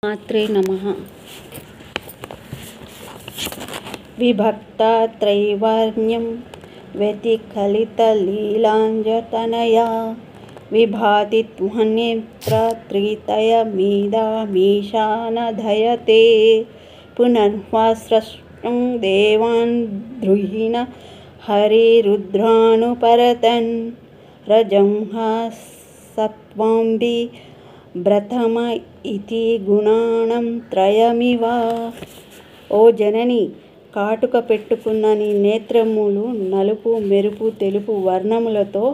మాత్రే నమః. విభక్తత్రైవర్ణ్యం వ్యతికలితలీలాంజతనయా విభాతి త్వన్నేత్ర త్రితయమిదమీశానధయతే పునర్వాస్రష్టం దేవాన్ ద్రుహిణ హరిరుద్రానుపరతన్ రజంహ సత్వాంబి బ్రతమ ఇతి గుణాణం త్రయమివ. ఓ జనని, కాటుక పెట్టుకున్న నీ నేత్రములు నలుపు, మెరుపు, తెలుపు వర్ణములతో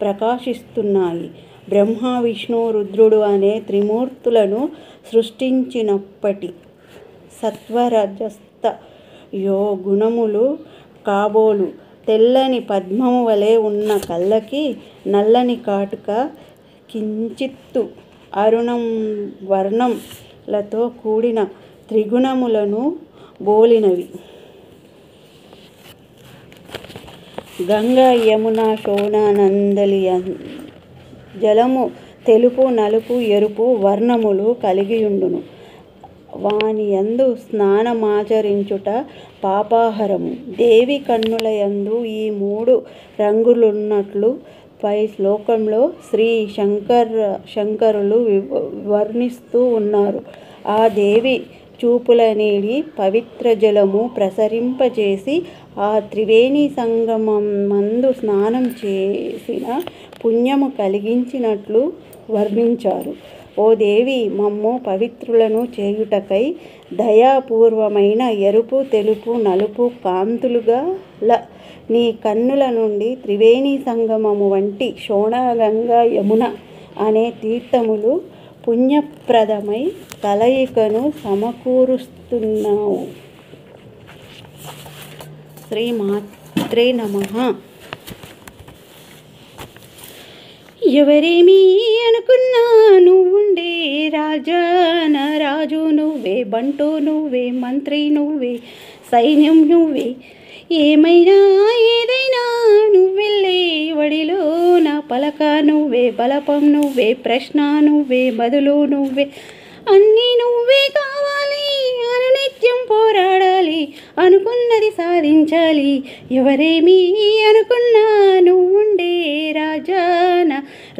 ప్రకాశిస్తున్నాయి. బ్రహ్మ, విష్ణు, రుద్రుడు అనే త్రిమూర్తులను సృష్టించినప్పటి సత్వరజస్త యో గుణములు కాబోలు తెల్లని పద్మము వలె ఉన్న కళ్ళకి నల్లని కాటుక కించిత్తు అరుణం వర్ణం లతో కూడిన త్రిగుణములను బోలినవి. గంగా, యమున, శోణ, నందలి జలము తెలుపు, నలుపు, ఎరుపు వర్ణములు కలిగియుండును. వానియందు స్నానమాచరించుట పాపహరము. దేవి కన్నుల యందు ఈ మూడు రంగులున్నట్లు పై శ్లోకంలో శ్రీ శంకరులు వర్ణిస్తూ ఉన్నారు. ఆ దేవి చూపుల నీడి పవిత్ర జలము ప్రసరింపచేసి ఆ త్రివేణి సంగమందు స్నానం చేసిన పుణ్యము కలిగించినట్లు వర్ణించారు. ఓ దేవి, మమ్ము పవిత్రులను చేయుటకై దయాపూర్వమైన ఎరుపు, తెలుపు, నలుపు కాంతులుగల నీ కన్నుల నుండి త్రివేణి సంగమము వంటి శోణ, గంగా, యమున అనే తీర్థములు పుణ్యప్రదమై కలయికను సమకూరుస్తున్నావు. శ్రీమాత్రే నమః. ఎవరేమీ అనుకున్నా నువ్వుండే రాజాన రాజు నువ్వే, బంటు నువ్వే, మంత్రి నువ్వే, సైన్యం నువ్వే, ఏమైనా ఏదైనా నువ్వెళ్ళే వడిలో నా పలక నువ్వే, బలపం నువ్వే, ప్రశ్న నువ్వే, బదులు నువ్వే, అన్నీ నువ్వే కావాలి. అనునిత్యం పోరాడాలి, అనుకున్నది సాధించాలి. ఎవరేమీ అనుకున్నా నువ్వుండే రాజాన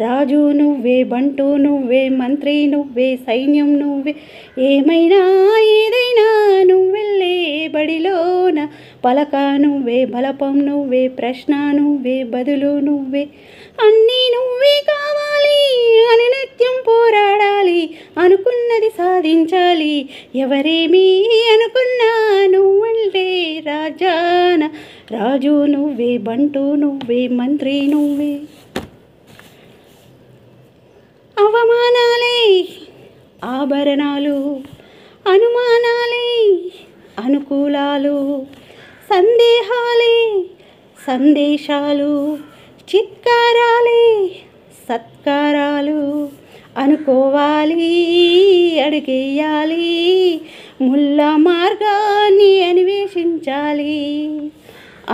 రాజు నువ్వే, బంటు నువ్వే, మంత్రి నువ్వే, సైన్యం నువ్వే, ఏమైనా ఏదైనా నువ్వెళ్ళే బడిలోన పలక నువ్వే, బలపం నువ్వే, ప్రశ్న నువ్వే, బదులు నువ్వే, అన్నీ నువ్వే కావాలి. అనునిత్యం పోరాడాలి, అనుకున్నది సాధించాలి. ఎవరేమీ అనుకున్నా నువ్వుండే రాజాన రాజు నువ్వే, బంటు నువ్వే, మంత్రి నువ్వే. అవమానాలే ఆభరణాలు, అనుమానాలే అనుకూలాలు, సందేహాలే సందేశాలు, చిత్కారాలే సత్కారాలు. అనుకోవాలి, అడుగేయాలి, ముళ్ళ మార్గాన్ని అన్వేషించాలి.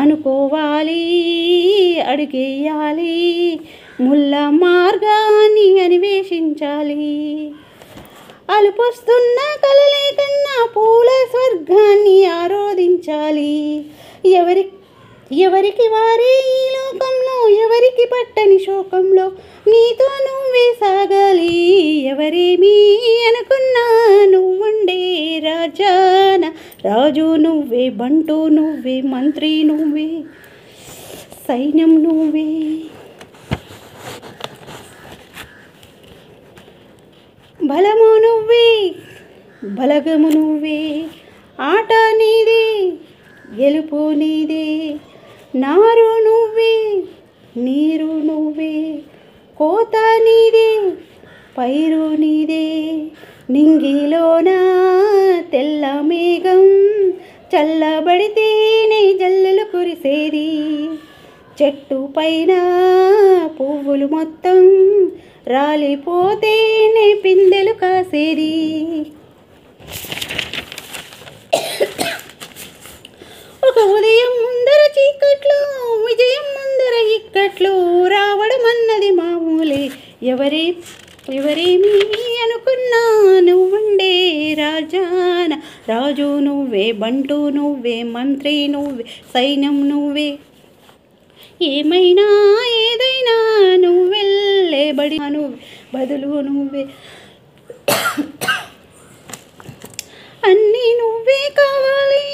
అనుకోవాలి, అడుగేయాలి, ముళ్ళ మార్గాన్ని అన్వేషించాలి. అలుపొస్తున్న కలలే కన్నా పూల స్వర్గాన్ని ఆరోధించాలి. ఎవరికి వారే ఈ లోకంలో, ఎవరికి పట్టని శోకంలో నీతో నువ్వే సాగాలి. ఎవరేమీ అనుకున్నా నువ్వుండే రాజాన రాజు నువ్వే, బంటు నువ్వే, మంత్రి నువ్వే, సైన్యం నువ్వే. బలము నువ్వే, బలగము నువ్వే, ఆట నీదే, గెలుపు నీదే, నారు నువ్వే, నీరు నువ్వే, కోత నీదే, పైరు నీదే. నింగిలోన తెల్ల మేఘం చల్లబడితేనే జల్లులు కురిసేది, చెట్టు పైన పువ్వులు మొత్తం రాలిపోతేనే పిందెలు కాసేది. ఒక ఉదయం ముందర చీకట్లు, విజయం ముందర ఇక్కట్లు, రావడం అన్నది మామూలే. ఎవరేమీ అనుకున్నా నువ్వుండే రాజు నువ్వే, బంటు నువ్వే, మంత్రి నువ్వే, సైన్యం నువ్వే, ఏమైనా ఏదైనా నువ్వెళ్ళే బడి నువ్వే, బదులు నువ్వే, అన్నీ నువ్వే కావాలి.